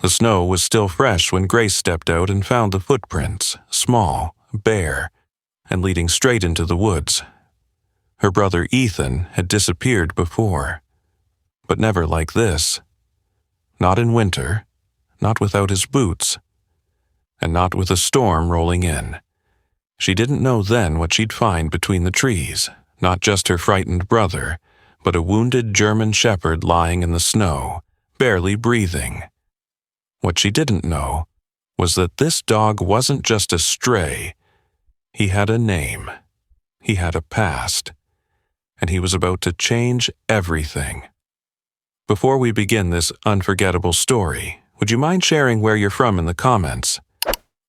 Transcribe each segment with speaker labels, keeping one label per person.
Speaker 1: The snow was still fresh when Grace stepped out and found the footprints, small, bare, and leading straight into the woods. Her brother Ethan had disappeared before, but never like this. Not in winter, not without his boots, and not with a storm rolling in. She didn't know then what she'd find between the trees, not just her frightened brother, but a wounded German shepherd lying in the snow, barely breathing. What she didn't know was that this dog wasn't just a stray. He had a name. He had a past. And he was about to change everything. Before we begin this unforgettable story, would you mind sharing where you're from in the comments?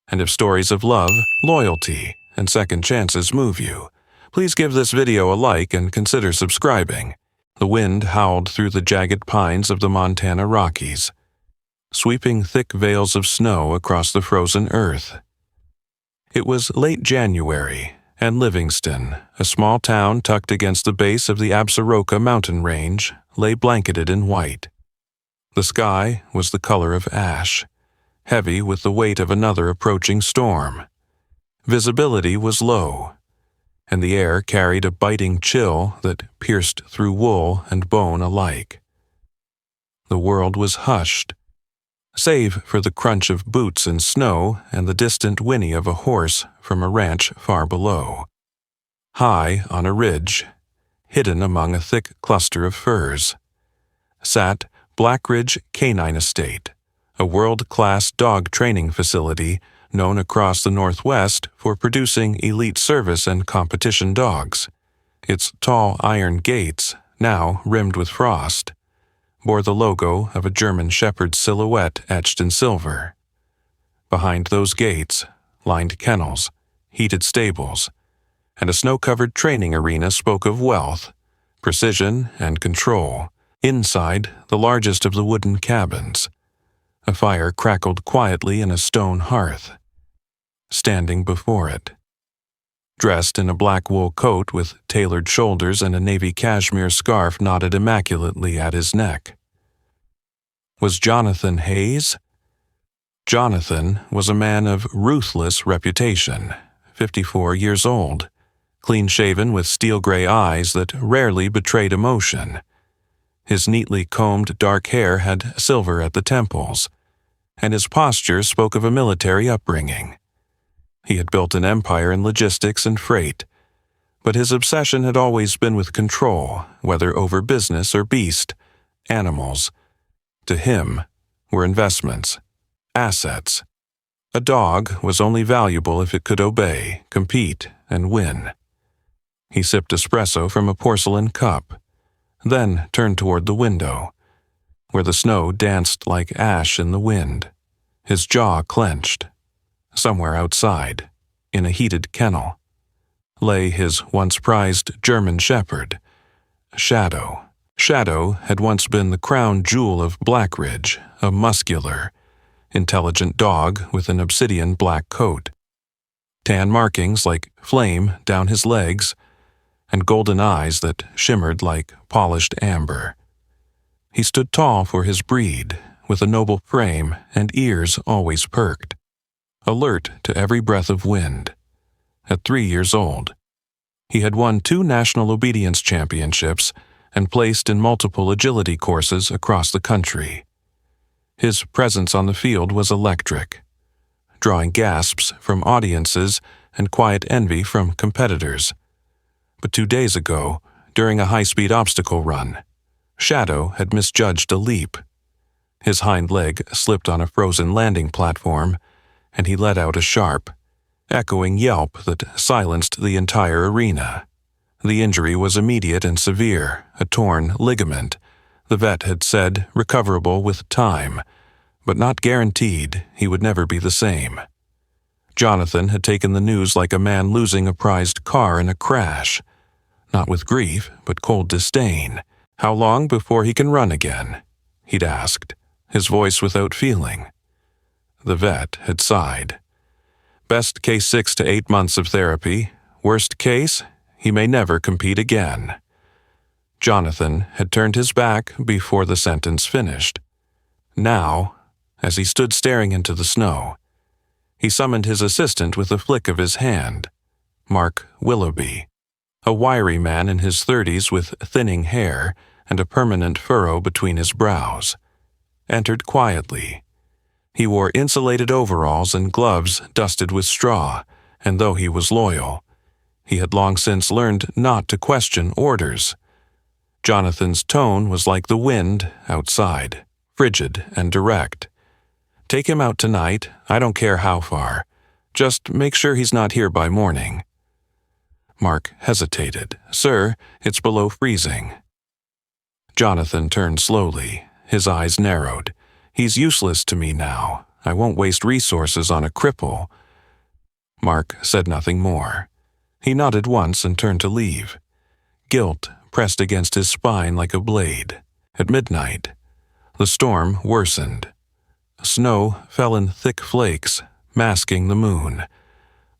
Speaker 1: And if stories of love, loyalty, and second chances move you, please give this video a like and consider subscribing. The wind howled through the jagged pines of the Montana Rockies, sweeping thick veils of snow across the frozen earth. It was late January, and Livingston, a small town tucked against the base of the Absaroka mountain range, lay blanketed in white. The sky was the color of ash, heavy with the weight of another approaching storm. Visibility was low, and the air carried a biting chill that pierced through wool and bone alike. The world was hushed, save for the crunch of boots in snow and the distant whinny of a horse from a ranch far below. High on a ridge, hidden among a thick cluster of firs, sat Black Ridge Canine Estate, a world-class dog training facility known across the Northwest for producing elite service and competition dogs. Its tall iron gates, now rimmed with frost, bore the logo of a German shepherd's silhouette etched in silver. Behind those gates, lined kennels, heated stables, and a snow-covered training arena spoke of wealth, precision, and control. Inside, the largest of the wooden cabins, a fire crackled quietly in a stone hearth. Standing before it, dressed in a black wool coat with tailored shoulders and a navy cashmere scarf knotted immaculately at his neck, was Jonathan Hayes. Jonathan was a man of ruthless reputation, 54 years old, clean-shaven with steel-gray eyes that rarely betrayed emotion. His neatly combed dark hair had silver at the temples, and his posture spoke of a military upbringing. He had built an empire in logistics and freight, but his obsession had always been with control, whether over business or beast, animals. To him were investments, assets. A dog was only valuable if it could obey, compete, and win. He sipped espresso from a porcelain cup, then turned toward the window, where the snow danced like ash in the wind. His jaw clenched. Somewhere outside, in a heated kennel, lay his once prized German shepherd, Shadow. Shadow had once been the crown jewel of Black Ridge, a muscular, intelligent dog with an obsidian black coat, tan markings like flame down his legs, and golden eyes that shimmered like polished amber. He stood tall for his breed, with a noble frame and ears always perked, alert to every breath of wind. At 3 years old, he had won 2 national obedience championships and placed in multiple agility courses across the country. His presence on the field was electric, drawing gasps from audiences and quiet envy from competitors. But 2 days ago, during a high-speed obstacle run, Shadow had misjudged a leap. His hind leg slipped on a frozen landing platform, and he let out a sharp, echoing yelp that silenced the entire arena. The injury was immediate and severe, a torn ligament. The vet had said recoverable with time, but not guaranteed he would never be the same. Jonathan had taken the news like a man losing a prized car in a crash, not with grief, but cold disdain. "How long before he can run again?" he'd asked, his voice without feeling. The vet had sighed. "Best case 6 to 8 months of therapy. Worst case, he may never compete again." Jonathan had turned his back before the sentence finished. Now, as he stood staring into the snow. He summoned his assistant with a flick of his hand, Mark Willoughby, a wiry man in his 30s with thinning hair and a permanent furrow between his brows, entered quietly. He wore insulated overalls and gloves dusted with straw, and though he was loyal, he had long since learned not to question orders. Jonathan's tone was like the wind outside, frigid and direct. "Take him out tonight, I don't care how far. Just make sure he's not here by morning." Mark hesitated. "Sir, it's below freezing." Jonathan turned slowly, his eyes narrowed. "He's useless to me now. I won't waste resources on a cripple." Mark said nothing more. He nodded once and turned to leave. Guilt pressed against his spine like a blade. At midnight, the storm worsened. Snow fell in thick flakes, masking the moon.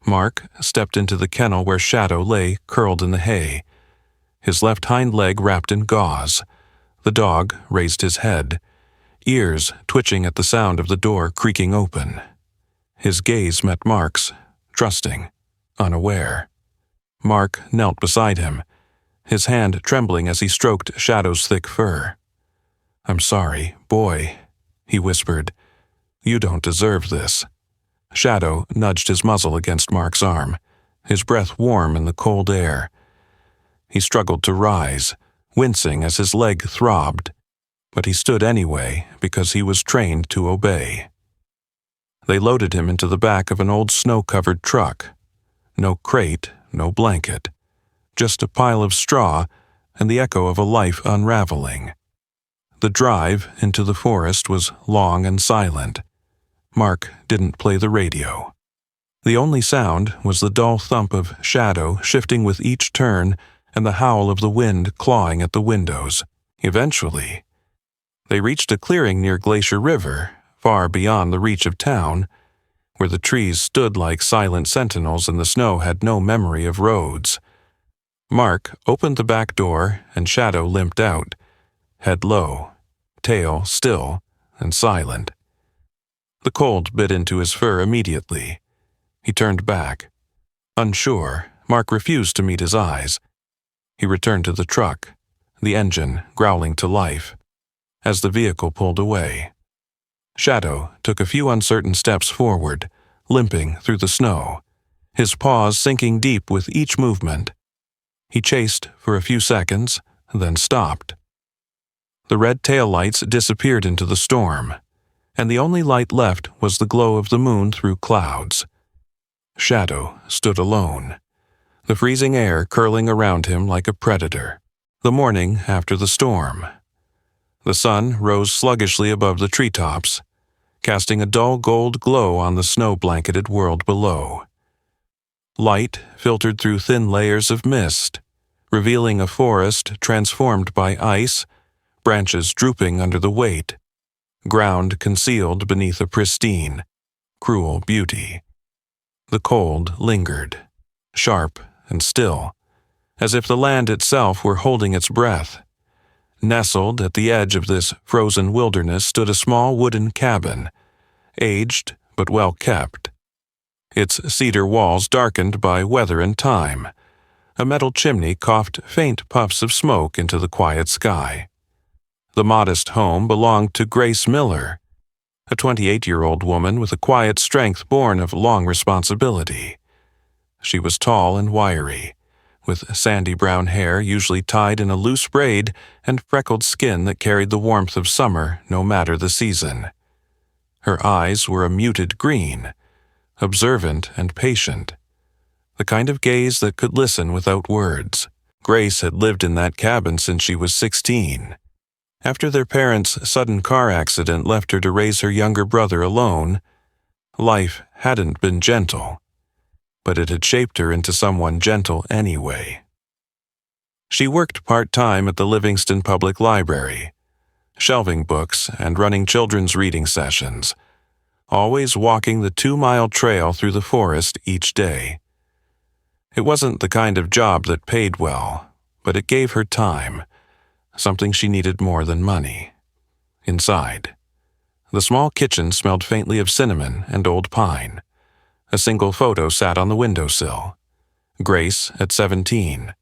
Speaker 1: Mark stepped into the kennel where Shadow lay curled in the hay, his left hind leg wrapped in gauze. The dog raised his head, ears twitching at the sound of the door creaking open. His gaze met Mark's, trusting, unaware. Mark knelt beside him, his hand trembling as he stroked Shadow's thick fur. "I'm sorry, boy," he whispered. "You don't deserve this." Shadow nudged his muzzle against Mark's arm, his breath warm in the cold air. He struggled to rise, wincing as his leg throbbed, but he stood anyway because he was trained to obey. They loaded him into the back of an old snow-covered truck. No crate, no blanket, just a pile of straw and the echo of a life unraveling. The drive into the forest was long and silent. Mark didn't play the radio. The only sound was the dull thump of Shadow shifting with each turn and the howl of the wind clawing at the windows. Eventually, they reached a clearing near Glacier River, far beyond the reach of town, where the trees stood like silent sentinels and the snow had no memory of roads. Mark opened the back door and Shadow limped out, head low, tail still and silent. The cold bit into his fur immediately. He turned back. Unsure, Mark refused to meet his eyes. He returned to the truck, the engine growling to life, as the vehicle pulled away. Shadow took a few uncertain steps forward, limping through the snow, his paws sinking deep with each movement. He chased for a few seconds, then stopped. The red taillights disappeared into the storm, and the only light left was the glow of the moon through clouds. Shadow stood alone, the freezing air curling around him like a predator. The morning after the storm. The sun rose sluggishly above the treetops, casting a dull gold glow on the snow-blanketed world below. Light filtered through thin layers of mist, revealing a forest transformed by ice, branches drooping under the weight, ground concealed beneath a pristine, cruel beauty. The cold lingered, sharp and still, as if the land itself were holding its breath. Nestled at the edge of this frozen wilderness stood a small wooden cabin, aged but well kept. Its cedar walls darkened by weather and time. A metal chimney coughed faint puffs of smoke into the quiet sky. The modest home belonged to Grace Miller, a 28-year-old woman with a quiet strength born of long responsibility. She was tall and wiry, with sandy brown hair usually tied in a loose braid and freckled skin that carried the warmth of summer no matter the season. Her eyes were a muted green, observant and patient, the kind of gaze that could listen without words. Grace had lived in that cabin since she was 16. After their parents' sudden car accident left her to raise her younger brother alone, life hadn't been gentle, but it had shaped her into someone gentle anyway. She worked part-time at the Livingston Public Library, shelving books and running children's reading sessions, always walking the 2-mile trail through the forest each day. It wasn't the kind of job that paid well, but it gave her time, something she needed more than money. Inside, The small kitchen smelled faintly of cinnamon and old pine. A single photo sat on the windowsill. Grace at 17,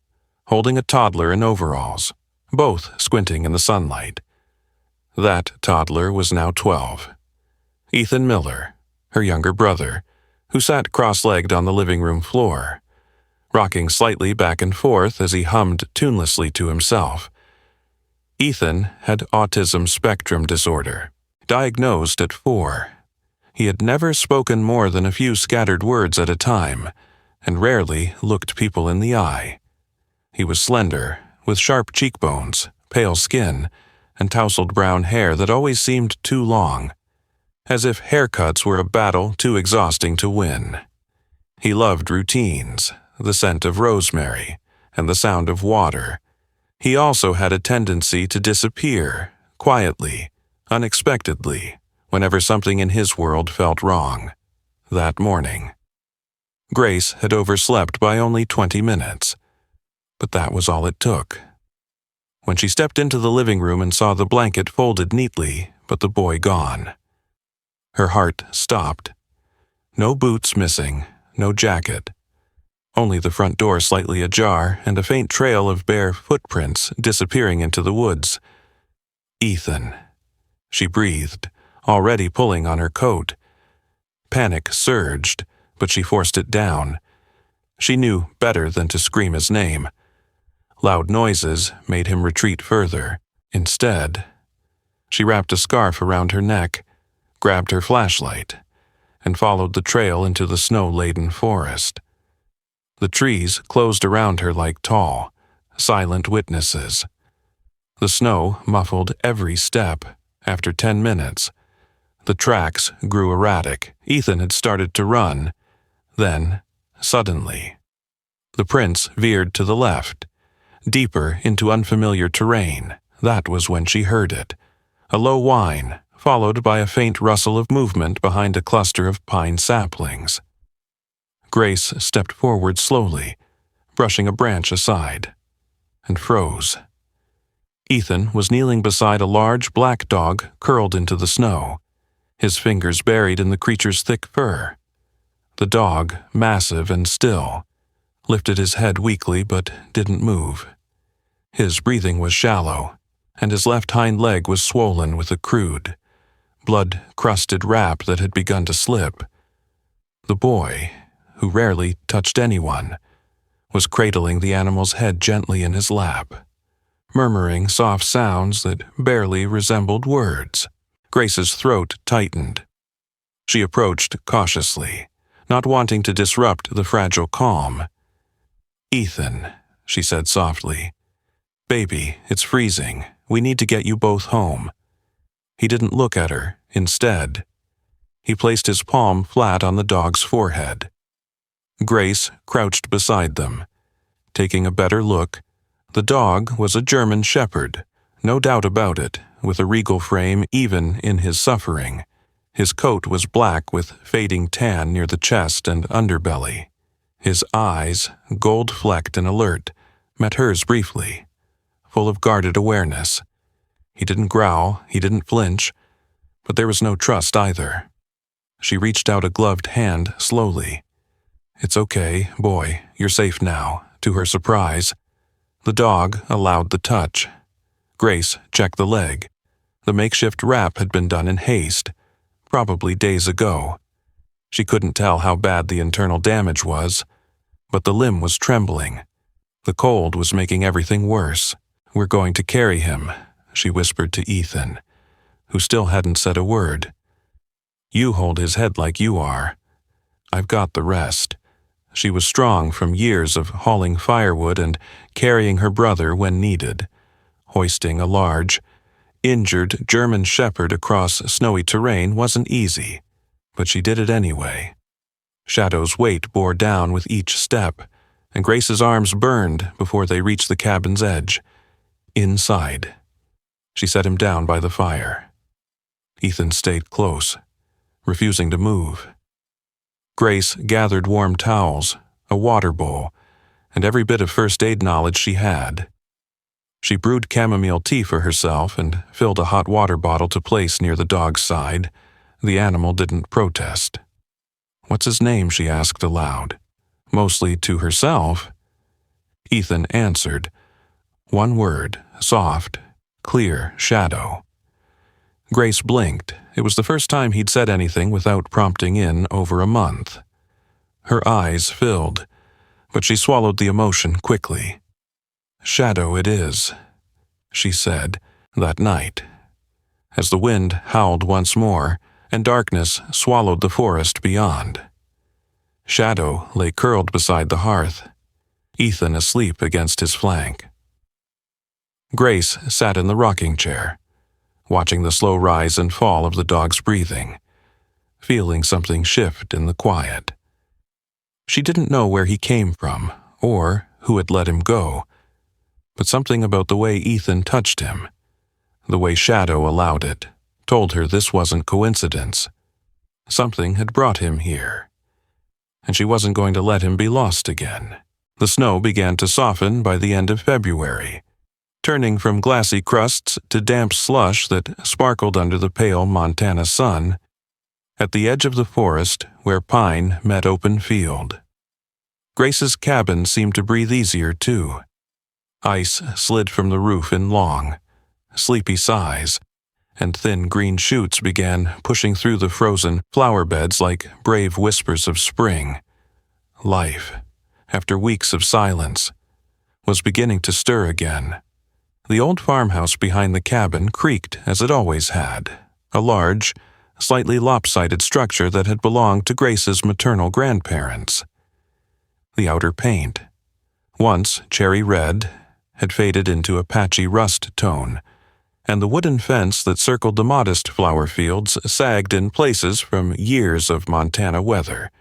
Speaker 1: holding a toddler in overalls, both squinting in the sunlight. That toddler was now 12. Ethan Miller, her younger brother, who sat cross-legged on the living room floor, rocking slightly back and forth as he hummed tunelessly to himself. Ethan had autism spectrum disorder, diagnosed at 4. He had never spoken more than a few scattered words at a time, and rarely looked people in the eye. He was slender, with sharp cheekbones, pale skin, and tousled brown hair that always seemed too long, as if haircuts were a battle too exhausting to win. He loved routines, the scent of rosemary, and the sound of water. He also had a tendency to disappear, quietly, unexpectedly, whenever something in his world felt wrong. That morning, Grace had overslept by only 20 minutes, but that was all it took. When she stepped into the living room and saw the blanket folded neatly, but the boy gone, her heart stopped. No boots missing, no jacket. Only the front door slightly ajar and a faint trail of bare footprints disappearing into the woods. Ethan. She breathed, already pulling on her coat. Panic surged, but she forced it down. She knew better than to scream his name. Loud noises made him retreat further. Instead, she wrapped a scarf around her neck, grabbed her flashlight, and followed the trail into the snow-laden forest. The trees closed around her like tall, silent witnesses. The snow muffled every step. After 10 minutes, the tracks grew erratic. Ethan had started to run. Then, suddenly, the prints veered to the left, deeper into unfamiliar terrain. That was when she heard it. A low whine, followed by a faint rustle of movement behind a cluster of pine saplings. Grace stepped forward slowly, brushing a branch aside, and froze. Ethan was kneeling beside a large black dog curled into the snow, his fingers buried in the creature's thick fur. The dog, massive and still, lifted his head weakly but didn't move. His breathing was shallow, and his left hind leg was swollen with a crude, blood-crusted wrap that had begun to slip. The boy, who rarely touched anyone, was cradling the animal's head gently in his lap, murmuring soft sounds that barely resembled words. Grace's throat tightened. She approached cautiously, not wanting to disrupt the fragile calm. "Ethan," she said softly, "Baby, it's freezing. We need to get you both home." He didn't look at her. Instead, he placed his palm flat on the dog's forehead. Grace crouched beside them. Taking a better look, the dog was a German shepherd, no doubt about it, with a regal frame even in his suffering. His coat was black with fading tan near the chest and underbelly. His eyes, gold-flecked and alert, met hers briefly, full of guarded awareness. He didn't growl, he didn't flinch, but there was no trust either. She reached out a gloved hand slowly. "It's okay, boy, you're safe now," to her surprise. The dog allowed the touch. Grace checked the leg. The makeshift wrap had been done in haste, probably days ago. She couldn't tell how bad the internal damage was, but the limb was trembling. The cold was making everything worse. "We're going to carry him," she whispered to Ethan, who still hadn't said a word. "You hold his head like you are. I've got the rest." She was strong from years of hauling firewood and carrying her brother when needed. Hoisting a large, injured German shepherd across snowy terrain wasn't easy, but she did it anyway. Shadow's weight bore down with each step, and Grace's arms burned before they reached the cabin's edge. Inside, she set him down by the fire. Ethan stayed close, refusing to move. Grace gathered warm towels, a water bowl, and every bit of first aid knowledge she had. She brewed chamomile tea for herself and filled a hot water bottle to place near the dog's side. The animal didn't protest. "What's his name?" she asked aloud, mostly to herself. Ethan answered. One word, soft, clear, Shadow. Grace blinked. It was the first time he'd said anything without prompting in over a month. Her eyes filled, but she swallowed the emotion quickly. "Shadow it is," she said, that night, as the wind howled once more and darkness swallowed the forest beyond. Shadow lay curled beside the hearth, Ethan asleep against his flank. Grace sat in the rocking chair, watching the slow rise and fall of the dog's breathing, feeling something shift in the quiet. She didn't know where he came from or who had let him go, but something about the way Ethan touched him, the way Shadow allowed it, told her this wasn't coincidence. Something had brought him here, and she wasn't going to let him be lost again. The snow began to soften by the end of February, turning from glassy crusts to damp slush that sparkled under the pale Montana sun, at the edge of the forest where pine met open field. Grace's cabin seemed to breathe easier, too. Ice slid from the roof in long, sleepy sighs, and thin green shoots began pushing through the frozen flower beds like brave whispers of spring. Life, after weeks of silence, was beginning to stir again. The old farmhouse behind the cabin creaked as it always had, a large, slightly lopsided structure that had belonged to Grace's maternal grandparents. The outer paint, once cherry red, had faded into a patchy rust tone, and the wooden fence that circled the modest flower fields sagged in places from years of Montana weather.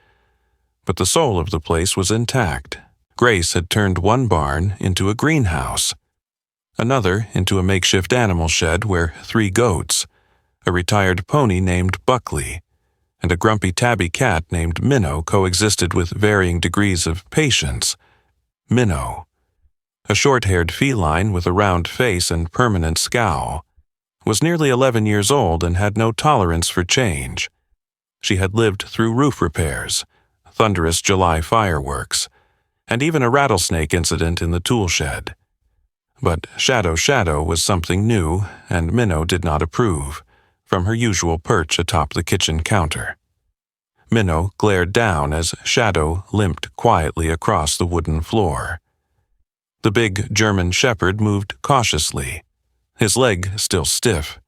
Speaker 1: But the soul of the place was intact. Grace had turned one barn into a greenhouse, another into a makeshift animal shed where 3 goats, a retired pony named Buckley, and a grumpy tabby cat named Minnow coexisted with varying degrees of patience. Minnow, a short-haired feline with a round face and permanent scowl, was nearly 11 years old and had no tolerance for change. She had lived through roof repairs, thunderous July fireworks, and even a rattlesnake incident in the tool shed. But Shadow was something new, and Minnow did not approve, from her usual perch atop the kitchen counter. Minnow glared down as Shadow limped quietly across the wooden floor. The big German shepherd moved cautiously, his leg still stiff,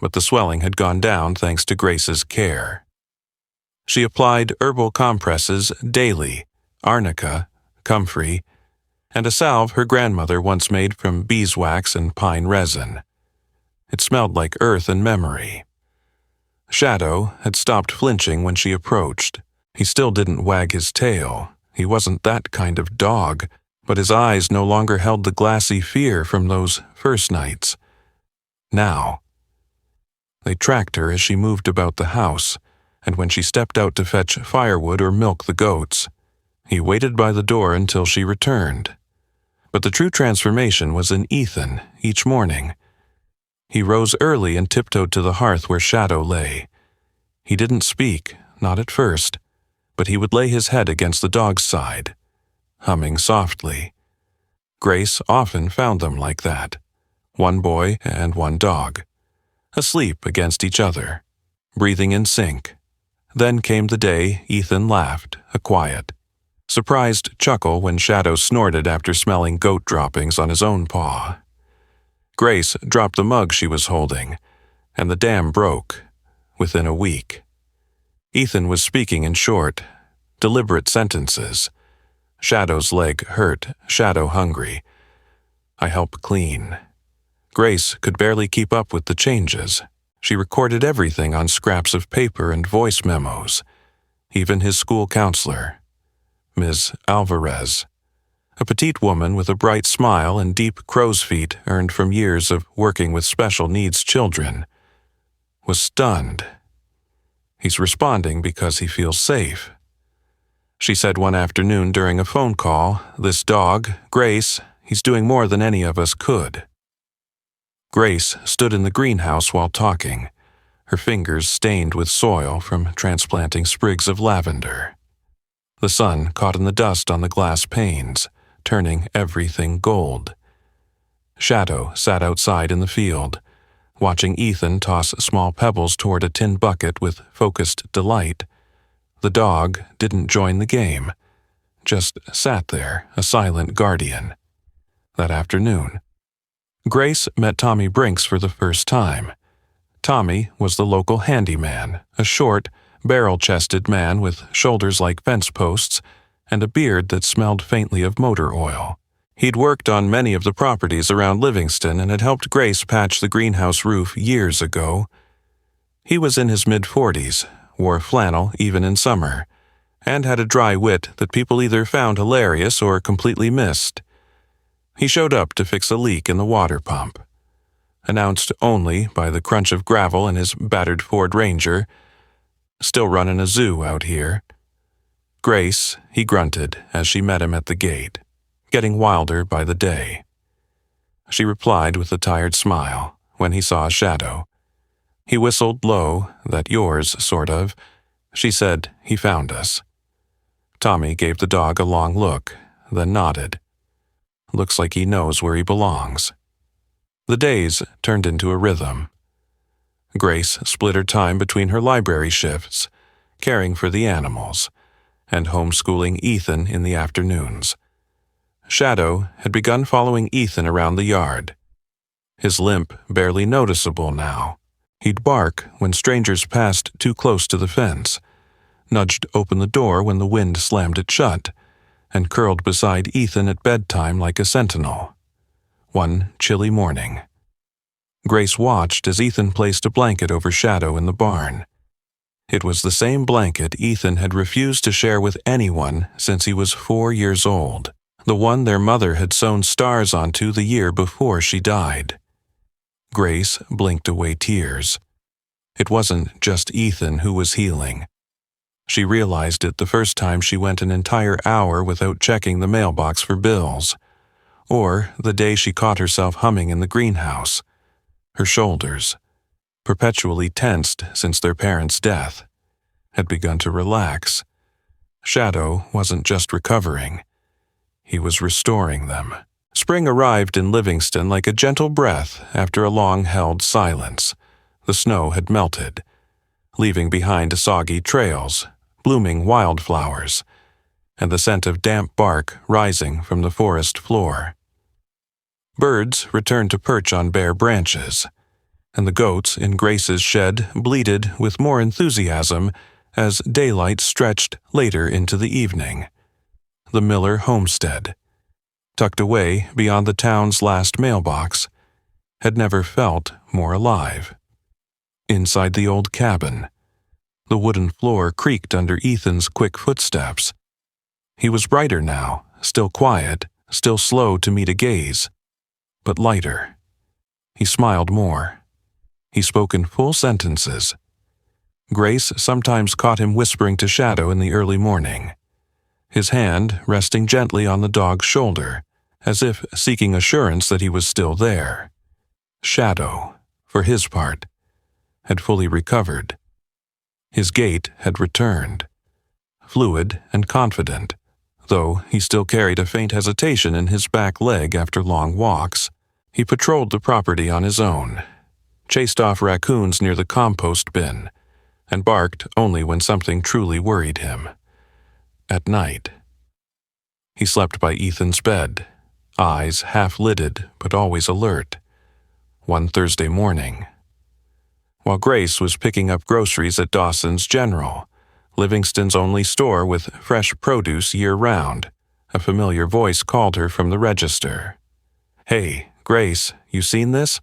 Speaker 1: but the swelling had gone down thanks to Grace's care. She applied herbal compresses daily, arnica, comfrey, and a salve her grandmother once made from beeswax and pine resin. It smelled like earth and memory. Shadow had stopped flinching when she approached. He still didn't wag his tail. He wasn't that kind of dog, but his eyes no longer held the glassy fear from those first nights. Now, they tracked her as she moved about the house, and when she stepped out to fetch firewood or milk the goats, he waited by the door until she returned. But the true transformation was in Ethan each morning. He rose early and tiptoed to the hearth where Shadow lay. He didn't speak, not at first, but he would lay his head against the dog's side, humming softly. Grace often found them like that, one boy and one dog, asleep against each other, breathing in sync. Then came the day Ethan laughed, a quiet, surprised chuckle when Shadow snorted after smelling goat droppings on his own paw. Grace dropped the mug she was holding, and the dam broke within a week. Ethan was speaking in short, deliberate sentences. Shadow's leg hurt, Shadow hungry. I help clean. Grace could barely keep up with the changes. She recorded everything on scraps of paper and voice memos, even his school counselor, Ms. Alvarez, a petite woman with a bright smile and deep crow's feet earned from years of working with special needs children, was stunned. He's responding because he feels safe. She said one afternoon during a phone call, this dog, Grace, He's doing more than any of us could." Grace stood in the greenhouse while talking, her fingers stained with soil from transplanting sprigs of lavender. The sun caught in the dust on the glass panes, turning everything gold. Shadow sat outside in the field, watching Ethan toss small pebbles toward a tin bucket with focused delight. The dog didn't join the game, just sat there, a silent guardian. That afternoon, Grace met Tommy Brinks for the first time. Tommy was the local handyman, a short, barrel-chested man with shoulders like fence posts and a beard that smelled faintly of motor oil. He'd worked on many of the properties around Livingston and had helped Grace patch the greenhouse roof years ago. He was in his mid-40s, wore flannel even in summer, and had a dry wit that people either found hilarious or completely missed. He showed up to fix a leak in the water pump. Announced only by the crunch of gravel in his battered Ford Ranger. "Still running a zoo out here." "Grace," he grunted as she met him at the gate, getting wilder by the day. She replied with a tired smile when he saw a shadow. He whistled low, "That yours, sort of." She said, "He found us." Tommy gave the dog a long look, then nodded. "Looks like he knows where he belongs." The days turned into a rhythm. Grace split her time between her library shifts, caring for the animals, and homeschooling Ethan in the afternoons. Shadow had begun following Ethan around the yard. His limp barely noticeable now. He'd bark when strangers passed too close to the fence, nudged open the door when the wind slammed it shut, and curled beside Ethan at bedtime like a sentinel. One chilly morning, Grace watched as Ethan placed a blanket over Shadow in the barn. It was the same blanket Ethan had refused to share with anyone since he was 4 years old, the one their mother had sewn stars onto the year before she died. Grace blinked away tears. It wasn't just Ethan who was healing. She realized it the first time she went an entire hour without checking the mailbox for bills, or the day she caught herself humming in the greenhouse. Her shoulders, perpetually tensed since their parents' death, had begun to relax. Shadow wasn't just recovering. He was restoring them. Spring arrived in Livingston like a gentle breath after a long-held silence. The snow had melted, leaving behind soggy trails, blooming wildflowers, and the scent of damp bark rising from the forest floor. Birds returned to perch on bare branches, and the goats in Grace's shed bleated with more enthusiasm as daylight stretched later into the evening. The Miller homestead, tucked away beyond the town's last mailbox, had never felt more alive. Inside the old cabin, the wooden floor creaked under Ethan's quick footsteps. He was brighter now, still quiet, still slow to meet a gaze, but lighter. He smiled more. He spoke in full sentences. Grace sometimes caught him whispering to Shadow in the early morning, his hand resting gently on the dog's shoulder, as if seeking assurance that he was still there. Shadow, for his part, had fully recovered. His gait had returned, fluid and confident, though he still carried a faint hesitation in his back leg after long walks. He patrolled the property on his own, chased off raccoons near the compost bin, and barked only when something truly worried him. At night, he slept by Ethan's bed, eyes half-lidded but always alert. One Thursday morning, while Grace was picking up groceries at Dawson's General, Livingston's only store with fresh produce year-round, a familiar voice called her from the register. "Hey, Grace, you seen this?"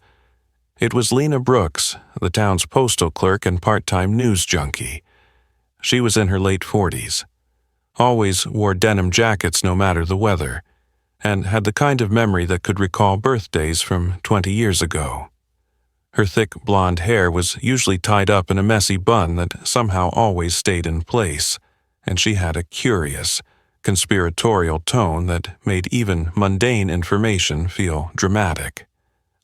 Speaker 1: It was Lena Brooks, the town's postal clerk and part-time news junkie. She was in her late 40s, always wore denim jackets no matter the weather, and had the kind of memory that could recall birthdays from 20 years ago. Her thick blonde hair was usually tied up in a messy bun that somehow always stayed in place, and she had a curious, conspiratorial tone that made even mundane information feel dramatic.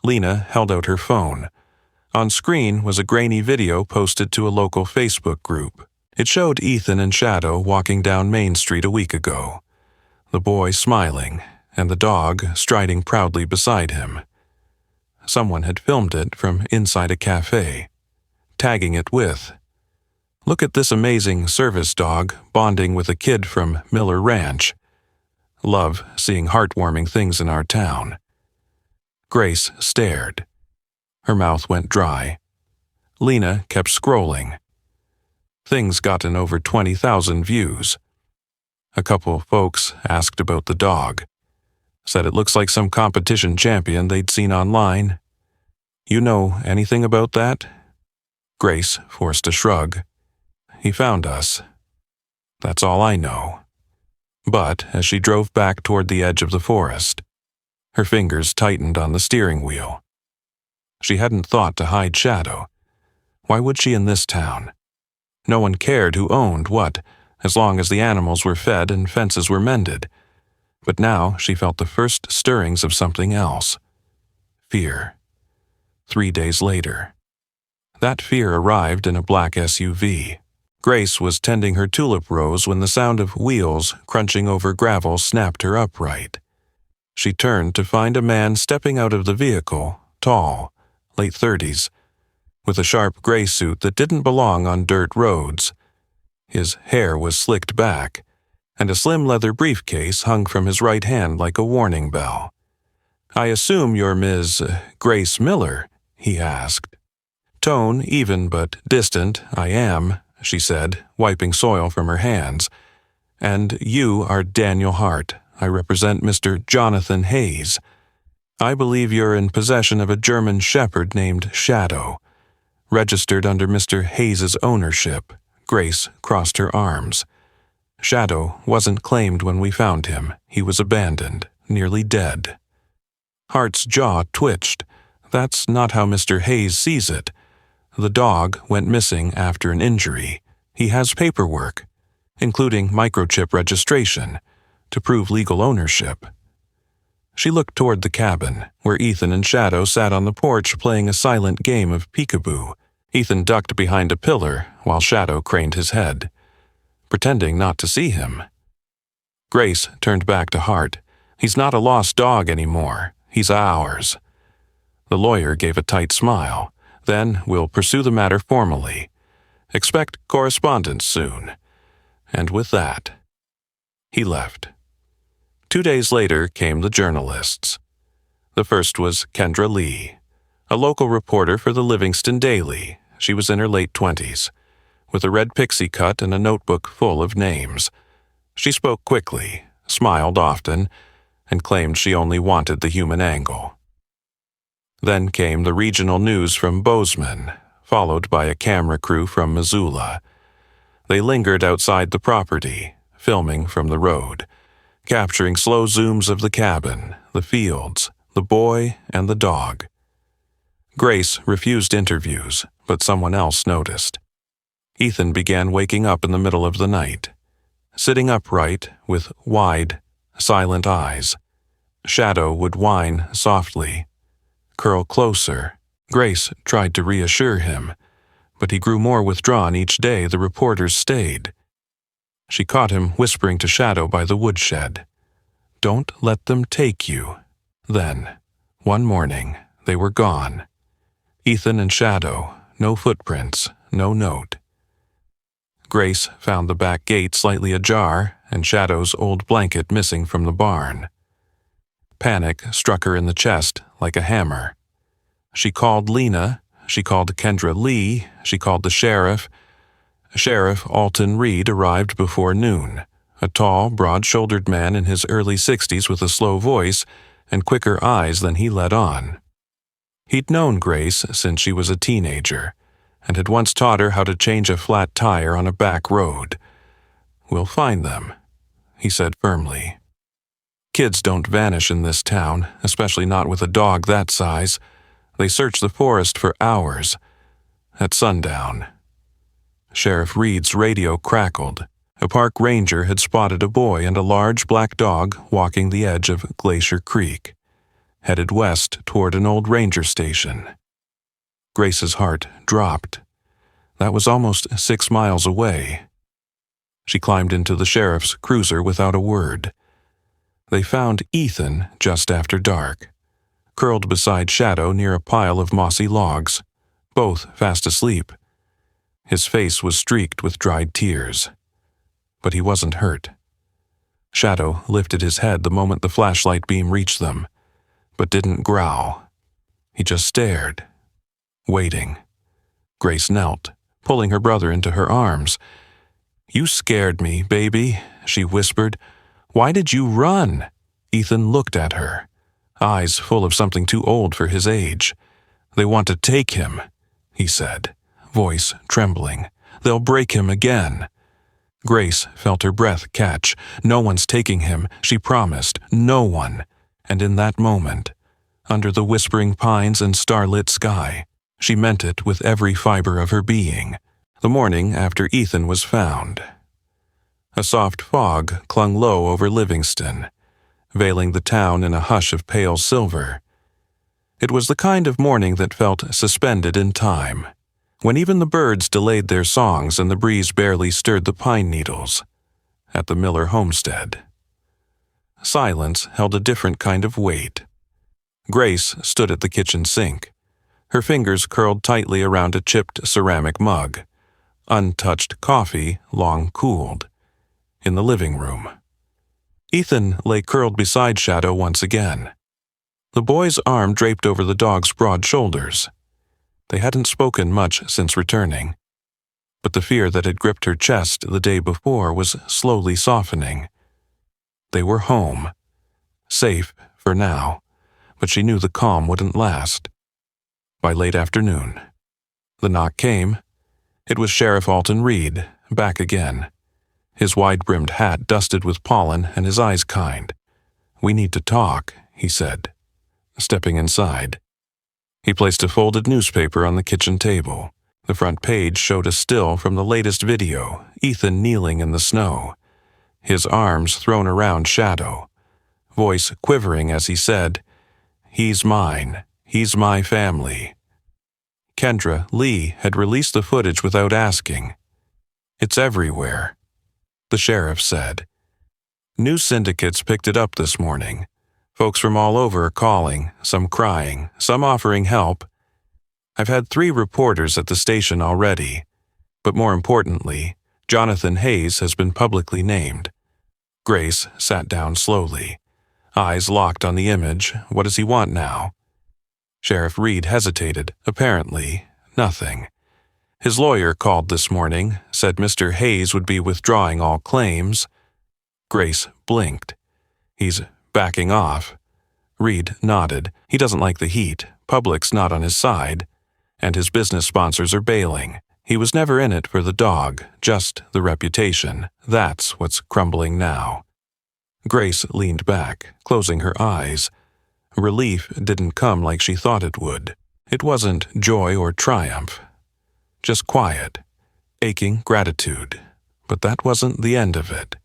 Speaker 1: Lena held out her phone. On screen was a grainy video posted to a local Facebook group. It showed Ethan and Shadow walking down Main Street a week ago, the boy smiling and the dog striding proudly beside him. Someone had filmed it from inside a cafe, tagging it with, "Look at this amazing service dog bonding with a kid from Miller Ranch. Love seeing heartwarming things in our town." Grace stared. Her mouth went dry. Lena kept scrolling. Things gotten over 20,000 views. A couple of folks asked about the dog. Said it looks like some competition champion they'd seen online. "You know anything about that?" Grace forced a shrug. "He found us. That's all I know." But as she drove back toward the edge of the forest, her fingers tightened on the steering wheel. She hadn't thought to hide Shadow. Why would she in this town? No one cared who owned what, as long as the animals were fed and fences were mended. But now she felt the first stirrings of something else. Fear. 3 days later. That fear arrived in a black SUV. Grace was tending her tulip rows when the sound of wheels crunching over gravel snapped her upright. She turned to find a man stepping out of the vehicle, tall, late 30s, with a sharp gray suit that didn't belong on dirt roads. His hair was slicked back, and a slim leather briefcase hung from his right hand like a warning bell. "I assume you're Ms. Grace Miller?" he asked. Tone even but distant. "I am," she said, wiping soil from her hands. "And you are Daniel Hart. I represent Mr. Jonathan Hayes. I believe you're in possession of a German shepherd named Shadow, registered under Mr. Hayes's ownership." Grace crossed her arms. Shadow wasn't claimed when we found him. He was abandoned, nearly dead. Hart's jaw twitched. That's not how Mr. Hayes sees it. The dog went missing after an injury. He has paperwork, including microchip registration, to prove legal ownership. She looked toward the cabin, where Ethan and Shadow sat on the porch playing a silent game of peekaboo. Ethan ducked behind a pillar while Shadow craned his head, pretending not to see him. Grace turned back to Hart. "He's not a lost dog anymore. He's ours." The lawyer gave a tight smile. "Then we'll pursue the matter formally. Expect correspondence soon." And with that, he left. 2 days later came the journalists. The first was Kendra Lee, a local reporter for the Livingston Daily. She was in her late 20s, with a red pixie cut and a notebook full of names. She spoke quickly, smiled often, and claimed she only wanted the human angle. Then came the regional news from Bozeman, followed by a camera crew from Missoula. They lingered outside the property, filming from the road, capturing slow zooms of the cabin, the fields, the boy, and the dog. Grace refused interviews, but someone else noticed. Ethan began waking up in the middle of the night, sitting upright with wide, silent eyes. Shadow would whine softly, curl closer. Grace tried to reassure him, but he grew more withdrawn each day the reporters stayed. She caught him whispering to Shadow by the woodshed, "Don't let them take you." Then, one morning, they were gone. Ethan and Shadow, no footprints, no note. Grace found the back gate slightly ajar and Shadow's old blanket missing from the barn. Panic struck her in the chest like a hammer. She called Lena, she called Kendra Lee, she called the sheriff. Sheriff Alton Reed arrived before noon, a tall, broad-shouldered man in his early 60s with a slow voice and quicker eyes than he let on. He'd known Grace since she was a teenager, and had once taught her how to change a flat tire on a back road. "We'll find them," he said firmly. "Kids don't vanish in this town, especially not with a dog that size. They search the forest for hours. At sundown." Sheriff Reed's radio crackled. A park ranger had spotted a boy and a large black dog walking the edge of Glacier Creek, headed west toward an old ranger station. Grace's heart dropped. That was almost 6 miles away. She climbed into the sheriff's cruiser without a word. They found Ethan just after dark, curled beside Shadow near a pile of mossy logs, both fast asleep. His face was streaked with dried tears, but he wasn't hurt. Shadow lifted his head the moment the flashlight beam reached them, but didn't growl. He just stared, waiting. Grace knelt, pulling her brother into her arms. "You scared me, baby," she whispered. "Why did you run?" Ethan looked at her, eyes full of something too old for his age. "They want to take him," he said, voice trembling. "They'll break him again." Grace felt her breath catch. "No one's taking him," she promised. "No one." And in that moment, under the whispering pines and starlit sky, she meant it with every fiber of her being. The morning after Ethan was found. A soft fog clung low over Livingston, veiling the town in a hush of pale silver. It was the kind of morning that felt suspended in time, when even the birds delayed their songs and the breeze barely stirred the pine needles. At the Miller homestead, silence held a different kind of weight. Grace stood at the kitchen sink, her fingers curled tightly around a chipped ceramic mug, untouched coffee long cooled. In the living room, Ethan lay curled beside Shadow once again, the boy's arm draped over the dog's broad shoulders. They hadn't spoken much since returning, but the fear that had gripped her chest the day before was slowly softening. They were home, safe for now, but she knew the calm wouldn't last. By late afternoon, the knock came. It was Sheriff Alton Reed, back again, his wide-brimmed hat dusted with pollen and his eyes kind. "We need to talk," he said, stepping inside. He placed a folded newspaper on the kitchen table. The front page showed a still from the latest video, Ethan kneeling in the snow, his arms thrown around Shadow, voice quivering as he said, "He's mine. He's my family." Kendra Lee had released the footage without asking. "It's everywhere," the sheriff said. "News syndicates picked it up this morning. Folks from all over are calling, some crying, some offering help. I've had 3 reporters at the station already, but more importantly, Jonathan Hayes has been publicly named." Grace sat down slowly, eyes locked on the image. What does he want now? Sheriff Reed hesitated. Apparently, nothing. His lawyer called this morning, said Mr. Hayes would be withdrawing all claims. Grace blinked. "He's backing off." Reed nodded. "He doesn't like the heat. Public's not on his side. And his business sponsors are bailing. He was never in it for the dog, just the reputation. That's what's crumbling now." Grace leaned back, closing her eyes. Relief didn't come like she thought it would. It wasn't joy or triumph. Just quiet, aching gratitude. But that wasn't the end of it.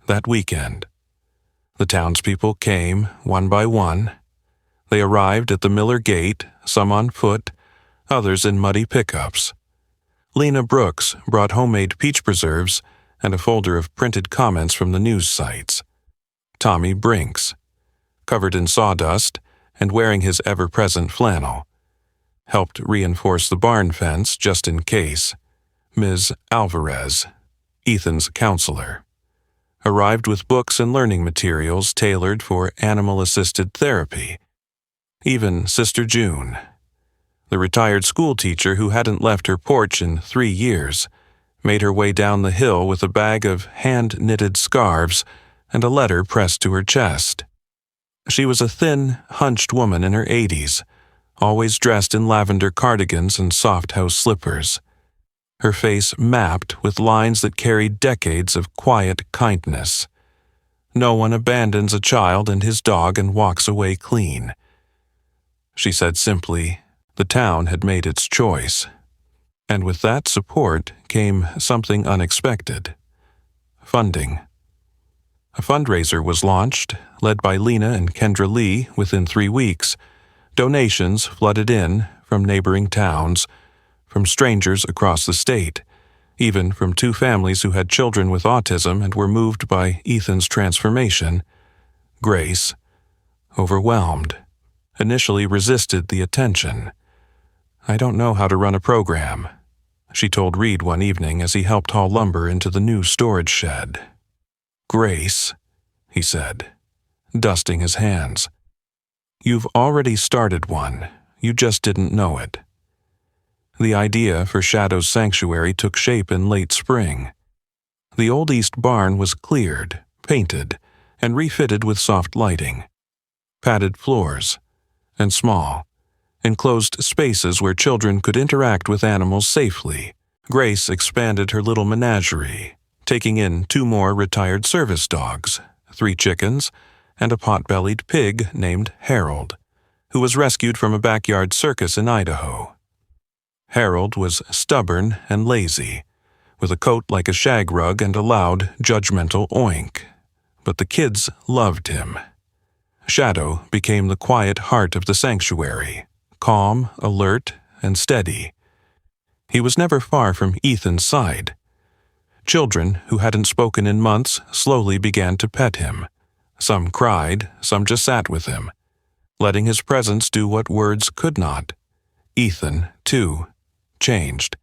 Speaker 1: That weekend, the townspeople came, one by one. They arrived at the Miller gate, some on foot, others in muddy pickups. Lena Brooks brought homemade peach preserves and a folder of printed comments from the news sites. Tommy Brinks, covered in sawdust and wearing his ever-present flannel, helped reinforce the barn fence just in case. Ms. Alvarez, Ethan's counselor, arrived with books and learning materials tailored for animal-assisted therapy. Even Sister June, the retired schoolteacher who hadn't left her porch in 3 years, made her way down the hill with a bag of hand-knitted scarves and a letter pressed to her chest. She was a thin, hunched woman in her 80s, always dressed in lavender cardigans and soft house slippers, her face mapped with lines that carried decades of quiet kindness. No one abandons a child and his dog and walks away clean. She said simply, the town had made its choice. And with that support came something unexpected. funding. A fundraiser was launched, led by Lena and Kendra Lee. Within 3 weeks, donations flooded in from neighboring towns, from strangers across the state, even from 2 families who had children with autism and were moved by Ethan's transformation. Grace, overwhelmed, initially resisted the attention. "I don't know how to run a program," she told Reed one evening as he helped haul lumber into the new storage shed. "Grace," he said, dusting his hands, "you've already started one. You just didn't know it." The idea for Shadow's sanctuary took shape in late spring. The old east barn was cleared, painted, and refitted with soft lighting, padded floors, and small, enclosed spaces where children could interact with animals safely. Grace expanded her little menagerie, taking in 2 more retired service dogs, 3 chickens, and a pot-bellied pig named Harold, who was rescued from a backyard circus in Idaho. Harold was stubborn and lazy, with a coat like a shag rug and a loud, judgmental oink. But the kids loved him. Shadow became the quiet heart of the sanctuary, calm, alert, and steady. He was never far from Ethan's side. Children who hadn't spoken in months slowly began to pet him. Some cried, some just sat with him, letting his presence do what words could not. Ethan, too, changed.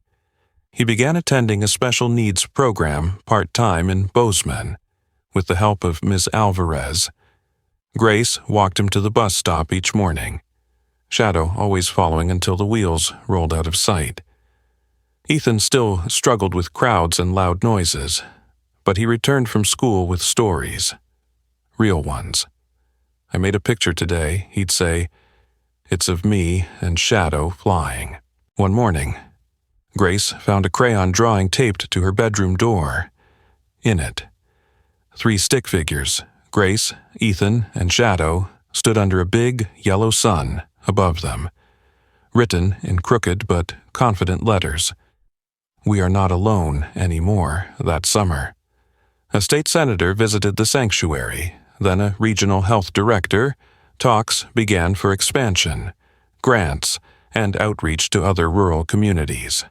Speaker 1: He began attending a special needs program part-time in Bozeman, with the help of Ms. Alvarez. Grace walked him to the bus stop each morning, Shadow always following until the wheels rolled out of sight. Ethan still struggled with crowds and loud noises, but he returned from school with stories. Real ones. "I made a picture today," he'd say. "It's of me and Shadow flying." One morning, Grace found a crayon drawing taped to her bedroom door. In it, 3 stick figures, Grace, Ethan, and Shadow, stood under a big, yellow sun above them, written in crooked but confident letters. "We are not alone anymore." That summer, a state senator visited the sanctuary, then a regional health director. Talks began for expansion, grants, and outreach to other rural communities.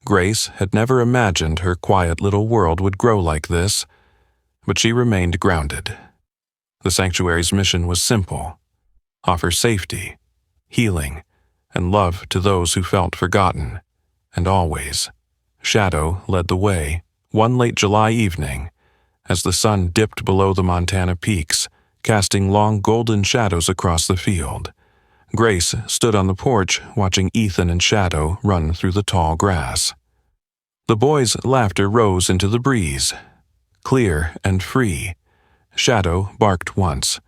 Speaker 1: Grace had never imagined her quiet little world would grow like this, but she remained grounded. The sanctuary's mission was simple: offer safety, healing, and love to those who felt forgotten. And always, Shadow led the way. One late July evening, as the sun dipped below the Montana peaks, casting long golden shadows across the field, Grace stood on the porch watching Ethan and Shadow run through the tall grass. The boys' laughter rose into the breeze, clear and free. Shadow barked once,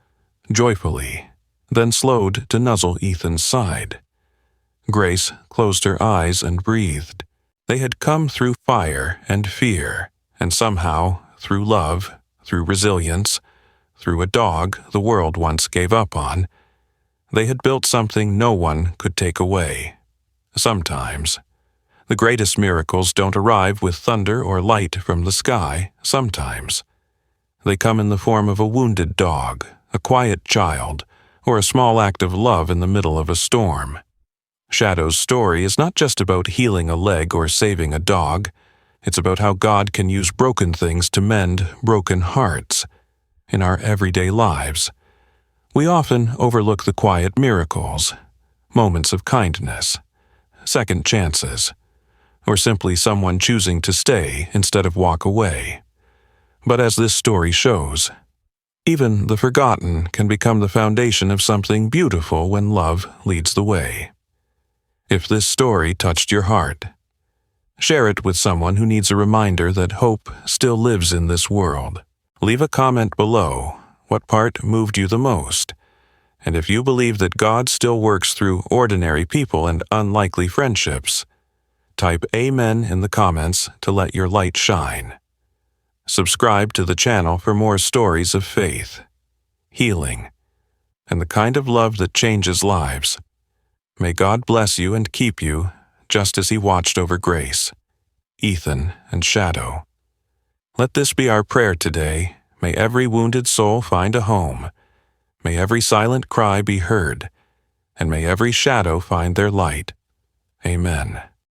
Speaker 1: joyfully, then slowed to nuzzle Ethan's side. Grace closed her eyes and breathed. They had come through fire and fear, and somehow, through love, through resilience, through a dog the world once gave up on, they had built something no one could take away. Sometimes, the greatest miracles don't arrive with thunder or light from the sky. Sometimes, they come in the form of a wounded dog, a quiet child, or a small act of love in the middle of a storm. Shadow's story is not just about healing a leg or saving a dog. It's about how God can use broken things to mend broken hearts. In our everyday lives, we often overlook the quiet miracles, moments of kindness, second chances, or simply someone choosing to stay instead of walk away. But as this story shows, even the forgotten can become the foundation of something beautiful when love leads the way. If this story touched your heart, share it with someone who needs a reminder that hope still lives in this world. Leave a comment below. What part moved you the most? And if you believe that God still works through ordinary people and unlikely friendships, type Amen in the comments to let your light shine. Subscribe to the channel for more stories of faith, healing, and the kind of love that changes lives. May God bless you and keep you, just as He watched over Grace, Ethan, and Shadow. Let this be our prayer today. May every wounded soul find a home. May every silent cry be heard, and may every shadow find their light. Amen.